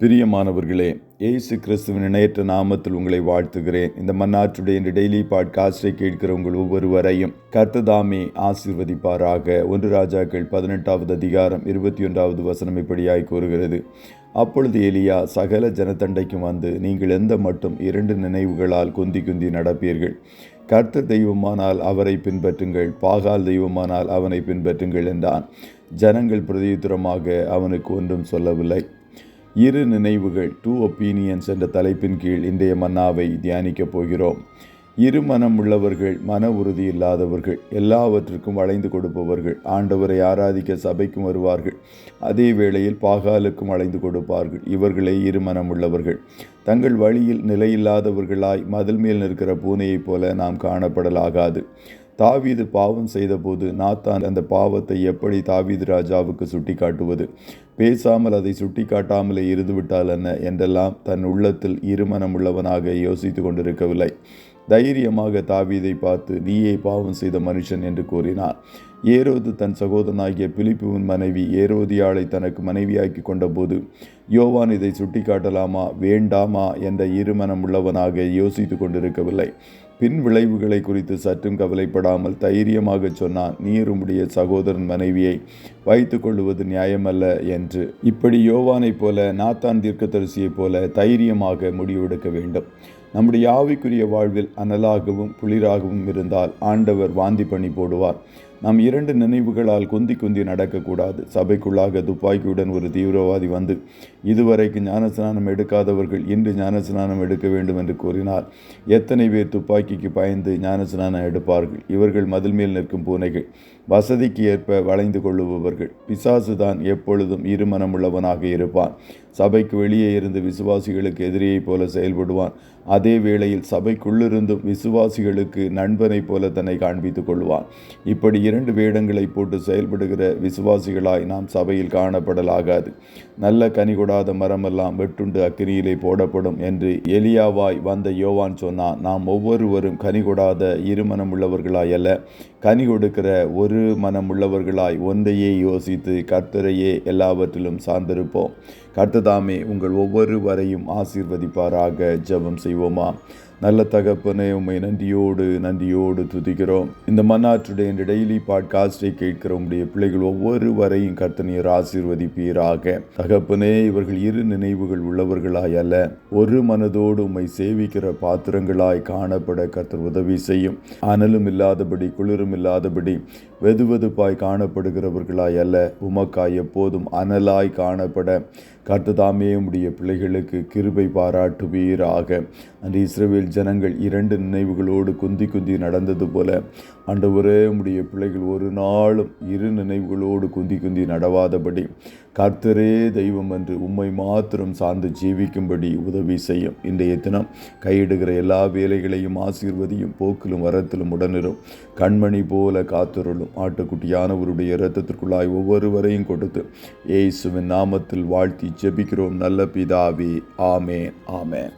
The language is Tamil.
பிரியமானவர்களே, இயேசு கிறிஸ்துவின் இணையற்ற நாமத்தில் உங்களை வாழ்த்துகிறேன். இந்த மன்னாற்றுடைய இந்த டெய்லி பாட்காஸ்டை கேட்கிற உங்கள் ஒவ்வொருவரையும் கர்த்ததாமே ஆசீர்வதிப்பாராக. 1 ராஜாக்கள் 18வது அதிகாரம் 21வது வசனம் இப்படியாய் கூறுகிறது. அப்பொழுது எலியா சகல ஜனத்தண்டைக்கும் வந்து, நீங்கள் எந்த மட்டும் 2 நினைவுகளால் குந்தி குந்தி நடப்பீர்கள்? கர்த்தர் தெய்வமானால் அவரை பின்பற்றுங்கள், பாகால் தெய்வமானால் அவனை பின்பற்றுங்கள் என்றான். ஜனங்கள் பிரதியுத்தரமாக அவனுக்கு ஒன்றும் சொல்லவில்லை. 2 நினைவுகள், 2 ஒப்பீனியன்ஸ் என்ற தலைப்பின் கீழ் இன்றைய மன்னாவை தியானிக்கப் போகிறோம். இருமனம் உள்ளவர்கள், மன உறுதி இல்லாதவர்கள், எல்லாவற்றிற்கும் வளைந்து கொடுப்பவர்கள், ஆண்டவரை ஆராதிக்க சபைக்கும் வருவார்கள், அதே வேளையில் பாகாலுக்கும் வளைந்து கொடுப்பார்கள். இவர்களே இருமனம் உள்ளவர்கள். தங்கள் வழியில் நிலையில்லாதவர்களாய் மதில் மேல் நிற்கிற பூனையைப் போல நாம் காணப்படலாகாது. தாவீது பாவம் செய்தபோது நாத்தான் அந்த பாவத்தை எப்படி தாவீது ராஜாவுக்கு சுட்டி காட்டுவது? பேசாமல் அதை சுட்டி காட்டாமலே இருந்துவிட்டால் என்ன என்றெல்லாம் தன் உள்ளத்தில் இருமனம் உள்ளவனாக யோசித்து கொண்டிருக்கவில்லை. தைரியமாக தாவீதை பார்த்து, நீயே பாவம் செய்த மனுஷன் என்று கூறினார். ஏரோது தன் சகோதரனாகிய பிலிப்புவின் மனைவி ஏரோதியாளை தனக்கு மனைவியாக்கி கொண்டபோது யோவான் இதை சுட்டி காட்டலாமா வேண்டாமா என்ற இருமனம் உள்ளவனாக யோசித்து கொண்டிருக்கவில்லை. பின் விளைவுகளை குறித்து சற்றும் கவலைப்படாமல் தைரியமாக சொன்னான், நீர் உம்முடைய சகோதரன் மனைவியை வைத்து கொள்வது நியாயமல்ல என்று. இப்படி யோவானைப் போல, நாத்தான் தீர்க்கதரிசியைப் போல தைரியமாக முடிவெடுக்க வேண்டும். நம்முடைய ஆவிக்குரிய வாழ்வில் அனலாகவும் குளிராகவும் இருந்தால் ஆண்டவர் வாந்தி பண்ணி போடுவார். நாம் 2 நினைவுகளால் குந்தி குந்தி நடக்கக்கூடாது. சபைக்குள்ளாக துப்பாக்கியுடன் ஒரு தீவிரவாதி வந்து, இதுவரைக்கு ஞானஸ்நானம் எடுக்காதவர்கள் இன்று ஞானஸ்நானம் எடுக்க வேண்டும் என்று கூறினார். எத்தனை பேர் துப்பாக்கிக்கு பயந்து ஞானஸ்நானம் எடுப்பார்கள்? இவர்கள் மதில் மேல் நிற்கும் பூனைகள், வசதிக்கு ஏற்ப வளைந்து கொள்ளுபவர்கள். பிசாசு தான் எப்பொழுதும் இருமனமுள்ளவனாக இருப்பான். சபைக்கு வெளியே இருந்து விசுவாசிகளுக்கு எதிரியைப் போல செயல்படுவான். அதே வேளையில் சபைக்குள்ளிருந்தும் விசுவாசிகளுக்கு நண்பனைப் போல தன்னை காண்பித்துக் கொள்வான். இப்படி 2 வேடங்களை போட்டு செயல்படுகிற விசுவாசிகளாய் நாம் சபையில் காணப்படலாகாது. நல்ல கனி கொடாத மரமெல்லாம் வெட்டுண்டு அக்கினியிலே போடப்படும் என்று எலியாவாய் வந்த யோவான் சொன்னான். நாம் ஒவ்வொருவரும் கனி கொடாத இருமனம் உள்ளவர்களாய் அல்ல, கனி கொடுக்கிற ஒரு மனம் உள்ளவர்களாய் ஒன்றையே யோசித்து கர்த்தரையே எல்லாவற்றிலும் சார்ந்திருப்போம். கர்த்ததாமே உங்கள் ஒவ்வொருவரையும் ஆசீர்வதிப்பாராக. ஜெபம் செய்வோமா? நல்ல தகப்பனே, உம்மை நன்றியோடு துதிக்கிறோம். இந்த மன்னாற்றுடைய இந்த டெய்லி பாட்காஸ்டை கேட்கிற உம்முடைய பிள்ளைகள் ஒவ்வொருவரையும் கர்த்தர் ஆசீர்வதிப்பீராக. தகப்பனே, இவர்கள் 2 நினைவுகள் உள்ளவர்களாய் அல்ல, ஒரு மனதோடு உம்மை சேவிக்கிற பாத்திரங்களாய் காணப்பட கர்த்தர் உதவி செய்யும். அனலும் இல்லாதபடி குளிரும் இல்லாதபடி வெதுவெதுப்பாய் காணப்படுகிறவர்களாய் அல்ல, உமக்காய் எப்போதும் அனலாய் காணப்பட கர்த்ததாமே உம்முடைய பிள்ளைகளுக்கு கிருபை பாராட்டுவீராக. அன்று இஸ்ரவேல் ஜனங்கள் 2 நினைவுகளோடு குந்தி குந்தி நடந்தது போல ஆண்டவரே, உம்முடைய பிள்ளைகள் ஒரு நாளும் 2 நினைவுகளோடு குந்தி குந்தி நடவாதபடி கர்த்தரே தெய்வம் என்று உம்மை மாத்திரம் சார்ந்து ஜீவிக்கும்படி உதவி செய்யும். இன்றைய தினம் கையிடுகிற எல்லா வேலைகளையும் ஆசீர்வதியும், போக்கிலும் வரத்திலும் உடனிரும், கண்மணி போல காத்துருளும். ஆட்டுக்குட்டியானவருடைய இரத்தத்திற்குள்ளாய் ஒவ்வொருவரையும் கொடுத்து இயேசுவின் நாமத்தில் வாழ்த்தி ஜெபிக்கிறோம் நல்ல பிதாவே. ஆமென், ஆமென்.